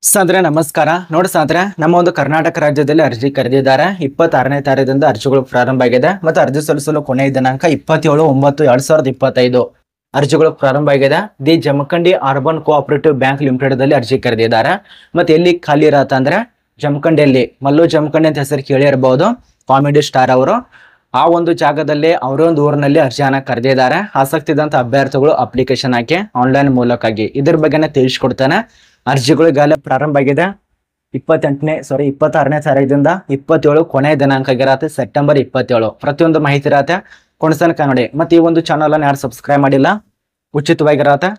ಸಾಂದ್ರೆ ನಮಸ್ಕಾರ. ನೋಡಿ ಸಾಂದ್ರೆ ನಮ್ಮ ಒಂದು ಕರ್ನಾಟಕ ರಾಜ್ಯದಲ್ಲಿ ಅರ್ಜಿ ಕರೆದಿದ್ದಾರೆ. 26ನೇ ತಾರೀಕಿನಿಂದ ಅರ್ಜಿಗಳು ಪ್ರಾರಂಭ ಆಗಿದೆ ಮತ್ತು ಅರ್ಜಿ ಸಲ್ಲಿಸಲು ಕೊನೆಯ ದಿನಾಂಕ 27/9/2025 ಅರ್ಜಿಗಳು ಪ್ರಾರಂಭ ಆಗಿದೆ. The Jamkhandi urban cooperative bank limited ದಲ್ಲಿ ಅರ್ಜಿ ಕರೆದಿದ್ದಾರೆ. ಮತ್ತೆ ಎಲ್ಲಿ ಖಾಲಿ ಇರತ್ತ ಅಂದ್ರೆ ಜಮಖಂಡಿಯಲ್ಲಿ ಮಲ್ಲು ಜಮಖಂಡಿ ಅಂತ ಹೆಸರು ಕೇಳಿರಬಹುದು. ಕಾಮಿಡಿ ಸ್ಟಾರ್ ಅವರು ಆ ಒಂದು ಜಾಗದಲ್ಲಿ ಅವರೇ ಒಂದು ಊರಿನಲ್ಲಿ ಅರ್ಜಿಯನ್ನ ಕರೆದಿದ್ದಾರೆ. ಆಸಕ್ತಿ ಇದ್ದಂತ ಅಭ್ಯರ್ಥಿಗಳು ಅಪ್ಲಿಕೇಶನ್ ಹಾಕಿ ಆನ್ಲೈನ್ ಮೂಲಕವಾಗಿ ಇದ್ರ ಬಗ್ಗೆನೇ ತಿಳಿಸ್ಕೊಡ್ತಾನೆ. ಅರ್ಜಿಗಳು ಈಗಾಗಲೇ ಪ್ರಾರಂಭ ಆಗಿದೆ. 26ನೇ ತಾರೀಕಿನಿಂದ 27 ಕೊನೆಯ ದಿನಾಂಕ ಆಗಿರತ್ತೆ ಸೆಪ್ಟೆಂಬರ್ 27. ಪ್ರತಿಯೊಂದು ಮಾಹಿತಿ ಇರತ್ತೆ ಕೊಣಸನ್ ಕನ್ನಡಿ. ಮತ್ತೆ ಈ ಒಂದು ಚಾನಲ್ ಅನ್ನು ಯಾರು ಸಬ್ಸ್ಕ್ರೈಬ್ ಮಾಡಿಲ್ಲ ಉಚಿತವಾಗಿರತ್ತೆ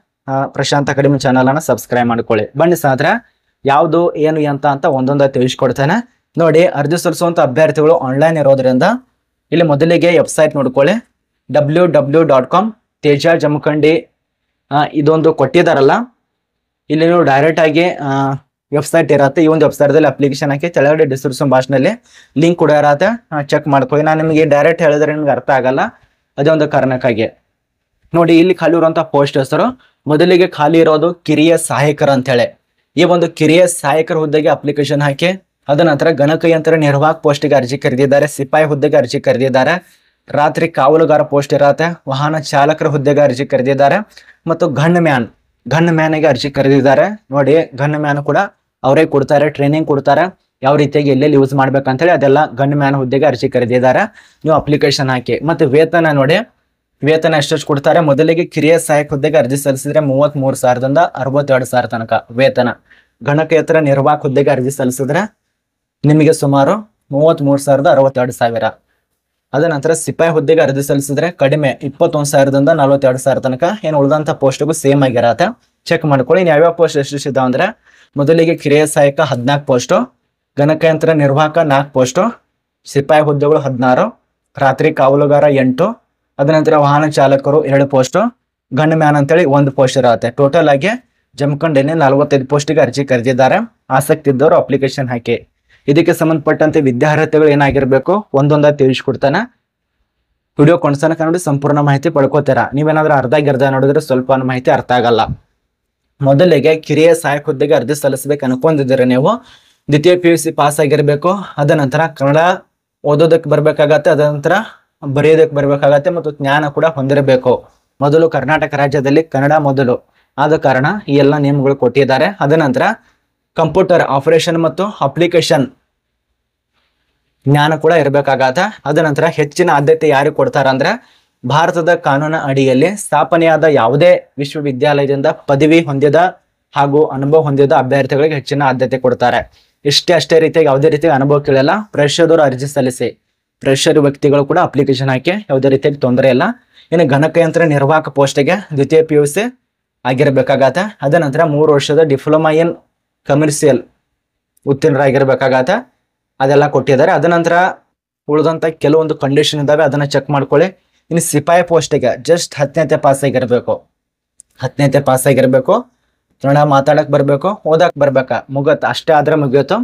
ಪ್ರಶಾಂತ್ ಅಕಾಡೆಮಿ ಚಾನಲ್ ಅನ್ನ ಸಬ್ಸ್ಕ್ರೈಬ್ ಮಾಡ್ಕೊಳ್ಳಿ. ಬನ್ನಿ ಸಾದ್ರೆ ಯಾವುದು ಏನು ಅಂತ ಒಂದೊಂದು ತಿಳಿಸ್ಕೊಡ್ತೇನೆ ನೋಡಿ. ಅರ್ಜಿ ಸಲ್ಲಿಸುವಂತ ಅಭ್ಯರ್ಥಿಗಳು ಆನ್ಲೈನ್ ಇರೋದ್ರಿಂದ ಇಲ್ಲಿ ಮೊದಲಿಗೆ ವೆಬ್ಸೈಟ್ ನೋಡ್ಕೊಳ್ಳಿ. www.com ತೇಜ ಜಮಖಂಡಿ ಇದೊಂದು ಕೊಟ್ಟಿದಾರಲ್ಲ, ಇಲ್ಲಿ ನೀವು ಡೈರೆಕ್ಟ್ ಆಗಿ ವೆಬ್ಸೈಟ್ ಇರತ್ತೆ. ಈ ಒಂದು ವೆಬ್ಸೈಟ್ದಲ್ಲಿ ಅಪ್ಲಿಕೇಶನ್ ಹಾಕಿ ಕೆಳಗಡೆ ಡಿಸ್ಕ್ರಿಪ್ಷನ್ ಬಾಕ್ಸ್ನಲ್ಲಿ ಲಿಂಕ್ ಕೂಡ ಇರತ್ತೆ, ಚೆಕ್ ಮಾಡ್ಕೊಳ್ಳಿ. ನಾನು ನಿಮಗೆ ಡೈರೆಕ್ಟ್ ಹೇಳಿದ್ರೆ ನಿಮ್ಗೆ ಅರ್ಥ ಆಗಲ್ಲ, ಅದೇ ಒಂದು ಕಾರಣಕ್ಕಾಗಿ ನೋಡಿ. ಇಲ್ಲಿ ಖಾಲಿ ಇರುವಂತಹ ಪೋಸ್ಟ್ ಹೆಸರು ಮೊದಲಿಗೆ ಖಾಲಿ ಇರೋದು ಕಿರಿಯ ಸಹಾಯಕರ ಅಂತೇಳಿ. ಈ ಒಂದು ಕಿರಿಯ ಸಹಾಯಕರ ಹುದ್ದೆಗೆ ಅಪ್ಲಿಕೇಶನ್ ಹಾಕಿ ಅದ ನಂತರ ಗಣಕಯಂತ್ರ ನಿರ್ವಾಹಕ ಪೋಸ್ಟ್ಗೆ ಅರ್ಜಿ ಕರೆದಿದ್ದಾರೆ. ಸಿಪಾಯಿ ಹುದ್ದೆಗೆ ಅರ್ಜಿ ಕರೆದಿದ್ದಾರೆ. ರಾತ್ರಿ ಕಾವಲುಗಾರ ಪೋಸ್ಟ್ ಇರತ್ತೆ. ವಾಹನ ಚಾಲಕರ ಹುದ್ದೆಗೆ ಅರ್ಜಿ ಕರೆದಿದ್ದಾರೆ. ಮತ್ತು ಗನ್ ಮ್ಯಾನ್ಗೆ ಅರ್ಜಿ ಕರೆದಿದ್ದಾರೆ. ನೋಡಿ ಗನ್ ಮ್ಯಾನ್ ಕೂಡ ಅವರೇ ಕೊಡ್ತಾರೆ, ಟ್ರೈನಿಂಗ್ ಕೊಡ್ತಾರೆ ಯಾವ ರೀತಿಯಾಗಿ ಎಲ್ಲೆಲ್ಲಿ ಯೂಸ್ ಮಾಡ್ಬೇಕಂತೇಳಿ ಅದೆಲ್ಲ ಗನ್ ಮ್ಯಾನ್ ಹುದ್ದೆಗೆ ಅರ್ಜಿ ಕರೆದಿದ್ದಾರೆ. ನೀವು ಅಪ್ಲಿಕೇಶನ್ ಹಾಕಿ. ಮತ್ತೆ ವೇತನ ನೋಡಿ, ವೇತನ ಎಷ್ಟೆಷ್ಟು ಕೊಡ್ತಾರೆ. ಮೊದಲಿಗೆ ಕಿರಿಯ ಸಹಾಯಕ ಹುದ್ದೆಗೆ ಅರ್ಜಿ ಸಲ್ಲಿಸಿದ್ರೆ 33,000ದಿಂದ 62,000 ತನಕ ವೇತನ. ಗಣಕಯಂತ್ರ ನಿರ್ವಾಹಕ ಹುದ್ದೆಗೆ ಅರ್ಜಿ ಸಲ್ಲಿಸಿದ್ರೆ ನಿಮಗೆ ಸುಮಾರು 33,62,000. ಅದ ನಂತರ ಸಿಪಾಯಿ ಹುದ್ದೆಗೆ ಅರ್ಜಿ ಸಲ್ಲಿಸಿದ್ರೆ ಕಡಿಮೆ 21,000ದಿಂದ 42,000 ತನಕ. ಏನು ಉಳಿದಂತ ಪೋಸ್ಟ್ಗೂ ಸೇಮ್ ಆಗಿರತ್ತೆ, ಚೆಕ್ ಮಾಡ್ಕೊಳ್ಳಿ. ಯಾವ್ಯಾವ ಪೋಸ್ಟ್ ಎಷ್ಟಿದ್ದಾವೆ ಅಂದ್ರೆ ಮೊದಲಿಗೆ ಕಿರಿಯ ಸಹಾಯಕ 14 ಪೋಸ್ಟು, ಗಣಕಯಂತ್ರ ನಿರ್ವಾಹಕ 4 ಪೋಸ್ಟು, ಸಿಪಾಯಿ ಹುದ್ದೆಗಳು 16, ರಾತ್ರಿ ಕಾವಲುಗಾರ 8, ಅದ ನಂತರ ವಾಹನ ಚಾಲಕರು 2 ಪೋಸ್ಟು, ಗನ್ ಮ್ಯಾನ್ ಅಂತೇಳಿ 1 ಪೋಸ್ಟ್ ಇರತ್ತೆ. ಟೋಟಲ್ ಆಗಿ ಜಮಖಂಡಿನೇ 45 ಪೋಸ್ಟಿಗೆ ಅರ್ಜಿ ಕರೆದಿದ್ದಾರೆ. ಆಸಕ್ತಿ ಇದ್ದವರು ಅಪ್ಲಿಕೇಶನ್ ಹಾಕಿ. ಇದಕ್ಕೆ ಸಂಬಂಧಪಟ್ಟಂತೆ ವಿದ್ಯಾರ್ಥಿಗಳು ಏನಾಗಿರ್ಬೇಕು ಒಂದೊಂದ ತಿಳಿಸ್ಕೊಡ್ತಾನೆ. ವಿಡಿಯೋ ಕೊನೆತನಕ ನೋಡಿ ಸಂಪೂರ್ಣ ಮಾಹಿತಿ ಪಡ್ಕೋತೀರಾ. ನೀವೇನಾದ್ರೂ ಅರ್ಧ ನೋಡಿದ್ರೆ ಸ್ವಲ್ಪ ಮಾಹಿತಿ ಅರ್ಥ ಆಗಲ್ಲ. ಮೊದಲಿಗೆ ಕಿರಿಯ ಸಹಾಯಕ ಹುದ್ದೆಗೆ ಅರ್ಜಿ ಸಲ್ಲಿಸಬೇಕು ಅನ್ಕೊಂಡಿದ್ದೀರಾ ನೀವು. ದ್ವಿತೀಯ PUC ಪಾಸ್ ಆಗಿರ್ಬೇಕು. ಅದ ನಂತರ ಕನ್ನಡ ಓದೋದಕ್ಕೆ ಬರ್ಬೇಕಾಗತ್ತೆ, ಅದ ನಂತರ ಬರೆಯೋದಕ್ಕೆ ಬರ್ಬೇಕಾಗತ್ತೆ, ಮತ್ತು ಜ್ಞಾನ ಕೂಡ ಹೊಂದಿರಬೇಕು. ಮೊದಲು ಕರ್ನಾಟಕ ರಾಜ್ಯದಲ್ಲಿ ಕನ್ನಡ ಮೊದಲು ಆದ ಕಾರಣ ಈ ಎಲ್ಲ ನಿಯಮಗಳು ಕೊಟ್ಟಿದ್ದಾರೆ. ಅದ ನಂತರ ಕಂಪ್ಯೂಟರ್ ಆಪರೇಷನ್ ಮತ್ತು ಅಪ್ಲಿಕೇಶನ್ ಜ್ಞಾನ ಕೂಡ ಇರಬೇಕಾಗತ್ತೆ. ಅದ ನಂತರ ಹೆಚ್ಚಿನ ಆದ್ಯತೆ ಯಾರಿಗೆ ಕೊಡ್ತಾರ ಅಂದ್ರೆ ಭಾರತದ ಕಾನೂನು ಅಡಿಯಲ್ಲಿ ಸ್ಥಾಪನೆಯಾದ ಯಾವುದೇ ವಿಶ್ವವಿದ್ಯಾಲಯದಿಂದ ಪದವಿ ಹೊಂದಿದ ಹಾಗೂ ಅನುಭವ ಹೊಂದಿದ ಅಭ್ಯರ್ಥಿಗಳಿಗೆ ಹೆಚ್ಚಿನ ಆದ್ಯತೆ ಕೊಡ್ತಾರೆ. ಅಷ್ಟೇ ರೀತಿಯಾಗಿ ಯಾವುದೇ ರೀತಿಯ ಅನುಭವ ಕೇಳಲ್ಲ. ಫ್ರೆಶರ್ದವರು ಅರ್ಜಿ ಸಲ್ಲಿಸಿ. ಫ್ರೆಶರ್ ವ್ಯಕ್ತಿಗಳು ಕೂಡ ಅಪ್ಲಿಕೇಶನ್ ಹಾಕಿ, ಯಾವುದೇ ರೀತಿಯಾಗಿ ತೊಂದರೆ ಇಲ್ಲ. ಇನ್ನು ಗಣಕಯಂತ್ರ ನಿರ್ವಾಹಕ ಪೋಸ್ಟ್ಗೆ ದ್ವಿತೀಯ PUC ಆಗಿರ್ಬೇಕಾಗತ್ತೆ. ಅದ ನಂತರ 3 ವರ್ಷದ ಡಿಪ್ಲೊಮಾ ಇನ್ ಕಮರ್ಷಿಯಲ್ ಉತ್ತೀರ್ಣರಾಗಿರ್ಬೇಕಾಗತ್ತೆ. ಅದೆಲ್ಲ ಕೊಟ್ಟಿದ್ದಾರೆ. ಅದ ನಂತರ ಉಳಿದಂತ ಕೆಲವೊಂದು ಕಂಡೀಷನ್ ಇದಾವೆ, ಅದನ್ನ ಚೆಕ್ ಮಾಡ್ಕೊಳ್ಳಿ. ಇನ್ನು ಸಿಪಾಯಿ ಪೋಸ್ಟಿಗೆ ಜಸ್ಟ್ 10ನೇ ಪಾಸ್ ಆಗಿರ್ಬೇಕು. 10ನೇ ಪಾಸ್ ಆಗಿರ್ಬೇಕು. ಕನ್ನಡ ಮಾತಾಡಕ್ ಬರ್ಬೇಕು, ಓದಕ್ ಬರ್ಬೇಕಾ, ಮುಗತ್ ಅಷ್ಟೇ ಆದ್ರೆ ಮುಗಿಯುತ್ತು,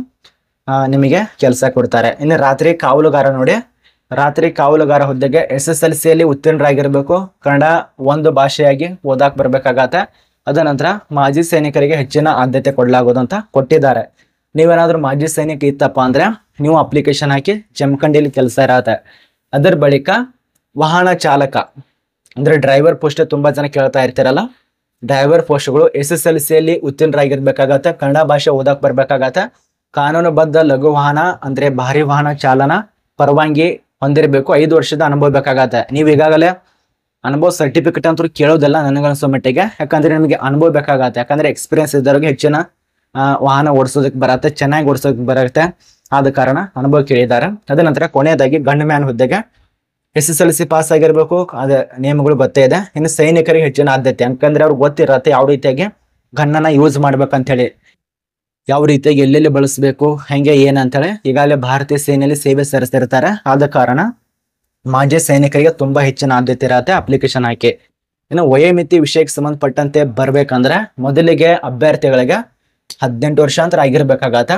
ನಿಮಗೆ ಕೆಲಸ ಕೊಡ್ತಾರೆ. ಇನ್ನು ರಾತ್ರಿ ಕಾವಲುಗಾರ ನೋಡಿ, ರಾತ್ರಿ ಕಾವಲುಗಾರ ಹುದ್ದೆಗೆ SSLCಯಲ್ಲಿ ಉತ್ತೀರ್ಣರಾಗಿರ್ಬೇಕು. ಕನ್ನಡ ಒಂದು ಭಾಷೆಯಾಗಿ ಓದಾಕ್ ಬರ್ಬೇಕಾಗತ್ತೆ. ಅದ ನಂತರ ಮಾಜಿ ಸೈನಿಕರಿಗೆ ಹೆಚ್ಚಿನ ಆದ್ಯತೆ ಕೊಡಲಾಗೋದು ಅಂತ ಕೊಟ್ಟಿದ್ದಾರೆ. ನೀವೇನಾದ್ರೂ ಮಾಜಿ ಸೈನಿಕ ಇತ್ತಪ್ಪ ಅಂದ್ರೆ ನೀವು ಅಪ್ಲಿಕೇಶನ್ ಹಾಕಿ, ಜಮಖಂಡಿಲಿ ಕೆಲಸ ಇರತ್ತೆ. ಅದರ ಬಳಿಕ ವಾಹನ ಚಾಲಕ ಅಂದ್ರೆ ಡ್ರೈವರ್ ಪೋಸ್ಟ್ ತುಂಬಾ ಜನ ಕೇಳ್ತಾ ಇರ್ತೀರಲ್ಲ, ಡ್ರೈವರ್ ಪೋಸ್ಟ್ಗಳು SSLCಯಲ್ಲಿ ಉತ್ತೀರ್ಣರಾಗಿರ್ಬೇಕಾಗತ್ತೆ. ಕನ್ನಡ ಭಾಷೆ ಓದಕ್ ಬರ್ಬೇಕಾಗತ್ತೆ. ಕಾನೂನುಬದ್ಧ ಲಘು ವಾಹನ ಅಂದ್ರೆ ಭಾರಿ ವಾಹನ ಚಾಲನ ಪರವಾನಗಿ ಹೊಂದಿರಬೇಕು. 5 ವರ್ಷದ ಅನುಭವ ಬೇಕಾಗತ್ತೆ. ನೀವು ಈಗಾಗಲೇ ಅನುಭವ ಸರ್ಟಿಫಿಕೇಟ್ ಅಂತೂ ಕೇಳೋದಿಲ್ಲ ನನಗನ್ಸೋ ಮಟ್ಟಿಗೆ, ಯಾಕಂದ್ರೆ ನಿಮಗೆ ಅನುಭವ ಬೇಕಾಗತ್ತೆ. ಯಾಕಂದ್ರೆ ಎಕ್ಸ್ಪೀರಿಯನ್ಸ್ ಇದ್ದವ್ರಿಗೆ ಹೆಚ್ಚಿನ ವಾಹನ ಓಡಿಸೋದಕ್ಕೆ ಬರತ್ತೆ, ಚೆನ್ನಾಗಿ ಓಡಿಸೋದಕ್ಕೆ ಬರುತ್ತೆ. ಆದ ಕಾರಣ ಅನುಭವ ಕೇಳಿದ್ದಾರೆ. ಅದ ನಂತರ ಕೊನೆಯದಾಗಿ ಗನ್ ಮ್ಯಾನ್ ಹುದ್ದೆಗೆ SSLC ಪಾಸ್ ಆಗಿರ್ಬೇಕು. ಅದೇ ನಿಯಮಗಳು ಗೊತ್ತೇ ಇದೆ. ಇನ್ನು ಸೈನಿಕರಿಗೆ ಹೆಚ್ಚಿನ ಆದ್ಯತೆ, ಯಾಕಂದ್ರೆ ಅವ್ರಿಗೆ ಗೊತ್ತಿರತ್ತೆ ಯಾವ ರೀತಿಯಾಗಿ ಗನ್ನನ್ನ ಯೂಸ್ ಮಾಡ್ಬೇಕಂತ ಹೇಳಿ, ಯಾವ ರೀತಿಯಾಗಿ ಎಲ್ಲೆಲ್ಲಿ ಬಳಸಬೇಕು, ಹೆಂಗೆ ಏನಂತೇಳಿ ಈಗಾಗಲೇ ಭಾರತೀಯ ಸೇನೆಯಲ್ಲಿ ಸೇವೆ ಸಲ್ಲಿಸಿರ್ತಾರೆ. ಆದ ಕಾರಣ ಮಾಜಿ ಸೈನಿಕರಿಗೆ ತುಂಬಾ ಹೆಚ್ಚಿನ ಆದ್ಯತೆ ಇರತ್ತೆ. ಅಪ್ಲಿಕೇಶನ್ ಹಾಕಿ. ಇನ್ನು ವಯೋಮಿತಿ ವಿಷಯಕ್ಕೆ ಸಂಬಂಧಪಟ್ಟಂತೆ ಬರ್ಬೇಕಂದ್ರೆ ಮೊದಲಿಗೆ ಅಭ್ಯರ್ಥಿಗಳಿಗೆ 18 ವರ್ಷಾಂತರ ಆಗಿರ್ಬೇಕಾಗತ್ತೆ.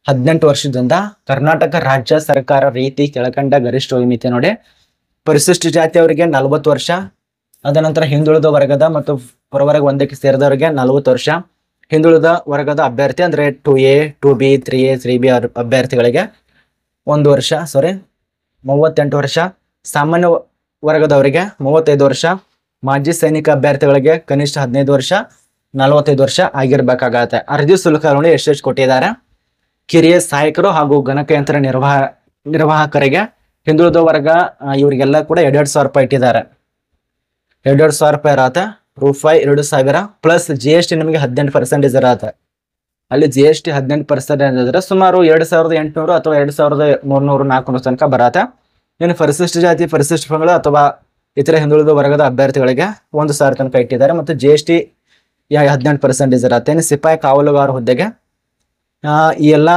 18 ವರ್ಷದಿಂದ ಕರ್ನಾಟಕ ರಾಜ್ಯ ಸರ್ಕಾರ ರೀತಿ ಕೆಳಕಂಡ ಗರಿಷ್ಠ ವಯೋಮಿತಿ ನೋಡಿ. ಪರಿಶಿಷ್ಟ ಜಾತಿಯವರಿಗೆ 40 ವರ್ಷ, ಅದ ನಂತರ ಹಿಂದುಳಿದ ವರ್ಗದ ಮತ್ತು ಹೊರವರ್ಗ ಒಂದಕ್ಕೆ ಸೇರಿದವರಿಗೆ 40 ವರ್ಷ, ಹಿಂದುಳಿದ ವರ್ಗದ ಅಭ್ಯರ್ಥಿ ಅಂದ್ರೆ 2A 2B 3A 3B ಅಭ್ಯರ್ಥಿಗಳಿಗೆ 38 ವರ್ಷ, ಸಾಮಾನ್ಯ ವರ್ಗದವರಿಗೆ 35 ವರ್ಷ, ಮಾಜಿ ಸೈನಿಕ ಅಭ್ಯರ್ಥಿಗಳಿಗೆ ಕನಿಷ್ಠ 15 ವರ್ಷ, 45 ವರ್ಷ ಆಗಿರ್ಬೇಕಾಗತ್ತೆ. ಅರ್ಜಿ ಶುಲ್ಕ ನೋಡಿ ಎಷ್ಟೆಷ್ಟು ಕೊಟ್ಟಿದ್ದಾರೆ. ಕಿರಿಯ ಸಹಾಯಕರು ಹಾಗೂ ಗಣಕಯಂತ್ರ ನಿರ್ವಾಹಕರಿಗೆ ಹಿಂದುಳಿದ ವರ್ಗ ಇವರಿಗೆಲ್ಲ ಕೂಡ 2,000 ರೂಪಾಯಿ ಇಟ್ಟಿದ್ದಾರೆ. 2,000 ರೂಪಾಯಿ ಇರತ್ತೆ. ರೂಪಾಯಿ 2,000 ಪ್ಲಸ್ GST ನಿಮಗೆ 18% ಇರತ್ತೆ. ಅಲ್ಲಿ GST 18% ಇದ್ರೆ ಸುಮಾರು 2,800 ಅಥವಾ 2,300-400 ತನಕ ಬರತ್ತೆ. ಇನ್ನು ಪರಿಶಿಷ್ಟ ಜಾತಿ ಪರಿಶಿಷ್ಟ ಪಂಗಡ ಅಥವಾ ಇತರ ಹಿಂದುಳಿದ ವರ್ಗದ ಅಭ್ಯರ್ಥಿಗಳಿಗೆ 1,000 ತನಕ ಇಟ್ಟಿದ್ದಾರೆ ಮತ್ತು GST 18% ಇರತ್ತೆ. ಇನ್ನು ಸಿಪಾಯಿ ಕಾವಲುಗಾರ ಹುದ್ದೆಗೆ ಈ ಎಲ್ಲ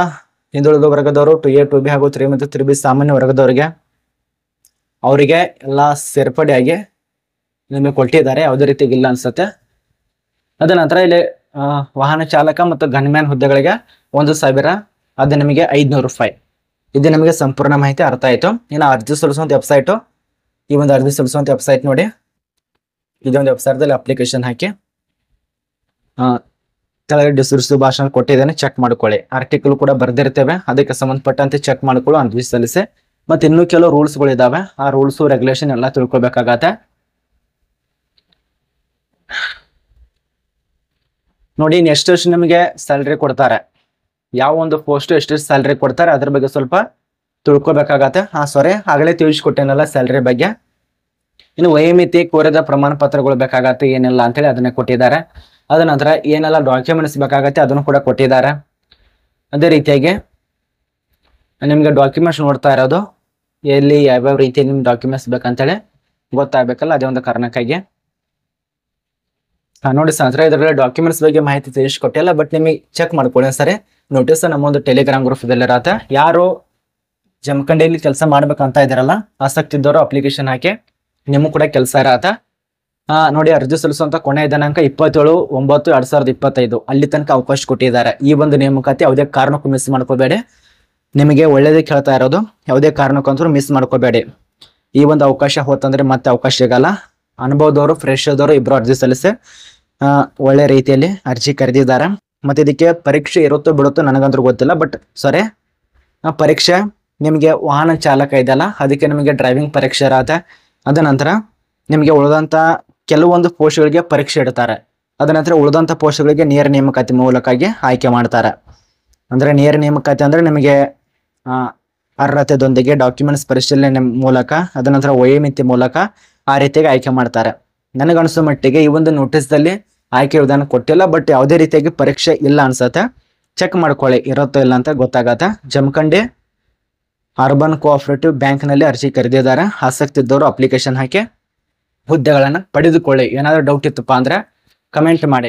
ಹಿಂದುಳಿದ ವರ್ಗದವರು 2A 2B ಹಾಗೂ 3 ಮತ್ತು 3B ಸಾಮಾನ್ಯ ವರ್ಗದವರಿಗೆ ಅವರಿಗೆ ಎಲ್ಲ ಸೇರ್ಪಡೆಯಾಗಿ ನಿಮಗೆ ಕೊಟ್ಟಿದ್ದಾರೆ. ಯಾವುದೇ ರೀತಿಗೆ ಇಲ್ಲ ಅನ್ಸುತ್ತೆ. ಅದ ನಂತರ ಇಲ್ಲಿ ವಾಹನ ಚಾಲಕ ಮತ್ತು ಗನ್ಮ್ಯಾನ್ ಹುದ್ದೆಗಳಿಗೆ 1,000, ಅದು ನಿಮಗೆ 500 ರೂಪಾಯಿ. ಇದು ನಿಮಗೆ ಸಂಪೂರ್ಣ ಮಾಹಿತಿ ಅರ್ಥ ಆಯ್ತು. ಇನ್ನು ಅರ್ಜಿ ಸಲ್ಲಿಸುವಂತ ವೆಬ್ಸೈಟು, ಈ ಒಂದು ಅರ್ಜಿ ಸಲ್ಲಿಸುವಂತ ವೆಬ್ಸೈಟ್ ನೋಡಿ, ಇದೊಂದು ವೆಬ್ಸೈಟ್ದಲ್ಲಿ ಅಪ್ಲಿಕೇಶನ್ ಹಾಕಿ ಕೆಳಗೆ ಡಿಸ್ಕ್ರಿಪ್ಟಿವ್ ಭಾಷಣ ಕೊಟ್ಟಿದ್ದೇನೆ, ಚೆಕ್ ಮಾಡ್ಕೊಳ್ಳಿ. ಆರ್ಟಿಕಲ್ ಕೂಡ ಬರ್ದಿರ್ತೇವೆ, ಅದಕ್ಕೆ ಸಂಬಂಧಪಟ್ಟಂತೆ ಚೆಕ್ ಮಾಡ್ಕೊಳ್ಳೋ ಅರ್ಜಿ ಸಲ್ಲಿಸಿ. ಮತ್ತೆ ಇನ್ನೂ ಕೆಲವು ರೂಲ್ಸ್ಗಳು ಇದಾವೆ, ಆ ರೂಲ್ಸು ರೆಗ್ಯುಲೇಷನ್ ಎಲ್ಲ ತಿಳ್ಕೊಬೇಕಾಗತ್ತೆ. ನೋಡಿ ಎಷ್ಟೆಷ್ಟು ನಿಮಗೆ ಸ್ಯಾಲ್ರಿ ಕೊಡ್ತಾರೆ, ಯಾವ ಒಂದು ಪೋಸ್ಟ್ ಎಷ್ಟೆಷ್ಟು ಸ್ಯಾಲ್ರಿ ಕೊಡ್ತಾರೆ ಅದ್ರ ಬಗ್ಗೆ ಸ್ವಲ್ಪ ತಿಳ್ಕೊಬೇಕಾಗತ್ತೆ. ಆಗಲೇ ತಿಳಿಸ್ಕೊಟ್ಟೇನಲ್ಲ ಸ್ಯಾಲ್ರಿ ಬಗ್ಗೆ. ಇನ್ನು ವಯೋಮಿತಿ ಕೋರಿದ ಪ್ರಮಾಣ ಪತ್ರಗಳು ಬೇಕಾಗತ್ತೆ ಏನೆಲ್ಲ ಅಂತೇಳಿ ಅದನ್ನೇ ಕೊಟ್ಟಿದ್ದಾರೆ. ಅದ ನಂತರ ಏನೆಲ್ಲ ಡಾಕ್ಯುಮೆಂಟ್ಸ್ ಬೇಕಾಗತ್ತೆ ಅದನ್ನು ಕೂಡ ಕೊಟ್ಟಿದ್ದಾರೆ. ಅದೇ ರೀತಿಯಾಗಿ ನಿಮ್ಗೆ ಡಾಕ್ಯುಮೆಂಟ್ಸ್ ನೋಡ್ತಾ ಇರೋದು ಎಲ್ಲಿ ಯಾವ್ಯಾವ ರೀತಿ ನಿಮ್ಗೆ ಡಾಕ್ಯುಮೆಂಟ್ಸ್ ಬೇಕಂತೇಳಿ ಗೊತ್ತಾಗಬೇಕಲ್ಲ, ಅದೇ ಒಂದು ಕಾರಣಕ್ಕಾಗಿ ನೋಡಿ ಸ್ನೇಹಿತರೆ, ಇದರಲ್ಲಿ ಡಾಕ್ಯುಮೆಂಟ್ಸ್ ಬಗ್ಗೆ ಮಾಹಿತಿ ತಿಳಿಸ್ಕೊಟ್ಟಿಲ್ಲ, ಬಟ್ ನಿಮಗೆ ಚೆಕ್ ಮಾಡ್ಕೊಳ್ಳಿ ಸರಿ. ನೋಟಿಸ್ ನಮ್ಮೊಂದು ಟೆಲಿಗ್ರಾಮ್ ಗ್ರೂಪ್ದಲ್ಲಿ ಇರತ್ತೆ. ಯಾರು ಜಮಖಂಡಿಯಲ್ಲಿ ಕೆಲಸ ಮಾಡ್ಬೇಕಂತ ಇದಾರಲ್ಲ, ಆಸಕ್ತಿ ಇದ್ದವರು ಅಪ್ಲಿಕೇಶನ್ ಹಾಕಿ, ನಿಮಗೂ ಕೂಡ ಕೆಲಸ ಇರತ್ತೆ. ನೋಡಿ ಅರ್ಜಿ ಸಲ್ಲಿಸುವಂತ ಕೊನೆಯ ದಿನಾಂಕ 27/9/2025 ಅಲ್ಲಿ ತನಕ ಅವಕಾಶ ಕೊಟ್ಟಿದ್ದಾರೆ. ಈ ಒಂದು ನೇಮಕಾತಿ ಯಾವುದೇ ಕಾರಣಕ್ಕೂ ಮಿಸ್ ಮಾಡ್ಕೋಬೇಡಿ. ನಿಮಗೆ ಒಳ್ಳೇದೇ ಕೇಳ್ತಾ ಇರೋದು, ಯಾವುದೇ ಕಾರಣಕ್ಕಂತೂ ಮಿಸ್ ಮಾಡ್ಕೋಬೇಡಿ. ಈ ಒಂದು ಅವಕಾಶ ಹೋತಂದ್ರೆ ಮತ್ತೆ ಅವಕಾಶ ಸಿಗಲ್ಲ. ಅನುಭವದವರು ಫ್ರೆಶರ್ದವರು ಇಬ್ರು ಅರ್ಜಿ ಸಲ್ಲಿಸಿ ಒಳ್ಳೆ ರೀತಿಯಲ್ಲಿ ಅರ್ಜಿ ಕರೆದಿದ್ದಾರೆ. ಮತ್ತೆ ಇದಕ್ಕೆ ಪರೀಕ್ಷೆ ಇರುತ್ತೋ ಬಿಡುತ್ತೋ ನನಗಂತೂ ಗೊತ್ತಿಲ್ಲ, ಬಟ್ ಪರೀಕ್ಷೆ ನಿಮಗೆ ವಾಹನ ಚಾಲಕ ಇದೆಯಲ್ಲ ಅದಕ್ಕೆ ನಿಮಗೆ ಡ್ರೈವಿಂಗ್ ಪರೀಕ್ಷೆ ಇರತ್ತೆ. ಅದ ನಂತರ ನಿಮಗೆ ಉಳಿದಂತ ಕೆಲವೊಂದು ಪೋಸ್ಟ್ಗಳಿಗೆ ಪರೀಕ್ಷೆ ಇಡ್ತಾರೆ. ಅದ ನಂತರ ಉಳಿದಂತ ಪೋಸ್ಟ್ಗಳಿಗೆ ನೇರ ನೇಮಕಾತಿ ಮೂಲಕವಾಗಿ ಆಯ್ಕೆ ಮಾಡ್ತಾರೆ. ಅಂದ್ರೆ ನೇರ ನೇಮಕಾತಿ ಅಂದ್ರೆ ನಿಮಗೆ ಅರ್ಹತೆದೊಂದಿಗೆ ಡಾಕ್ಯುಮೆಂಟ್ಸ್ ಪರಿಶೀಲನೆ ಮೂಲಕ, ಅದ ನಂತರ ವಯೋಮಿತಿ ಮೂಲಕ ಆ ರೀತಿಯಾಗಿ ಆಯ್ಕೆ ಮಾಡ್ತಾರೆ. ನನಗನ್ಸೋ ಮಟ್ಟಿಗೆ ಈ ಒಂದು ನೋಟಿಸ್ದಲ್ಲಿ ಆಯ್ಕೆ ವಿಧಾನ ಕೊಟ್ಟಿಲ್ಲ, ಬಟ್ ಯಾವುದೇ ರೀತಿಯಾಗಿ ಪರೀಕ್ಷೆ ಇಲ್ಲ ಅನ್ಸತ್ತೆ. ಚೆಕ್ ಮಾಡ್ಕೊಳ್ಳಿ ಇರುತ್ತೋ ಇಲ್ಲ ಅಂತ ಗೊತ್ತಾಗತ್ತೆ. ಜಮಖಂಡಿ ಅರ್ಬನ್ ಕೋಆಪರೇಟಿವ್ ಬ್ಯಾಂಕ್ನಲ್ಲಿ ಅರ್ಜಿ ಕರೆದಿದ್ದಾರೆ. ಆಸಕ್ತಿ ಇದ್ದವರು ಅಪ್ಲಿಕೇಶನ್ ಹಾಕಿ ಹುದ್ದೆಗಳನ್ನು ಪಡೆದುಕೊಳ್ಳಿ. ಏನಾದರೂ ಡೌಟ್ ಇತ್ತಪ್ಪ ಅಂದ್ರೆ ಕಮೆಂಟ್ ಮಾಡಿ.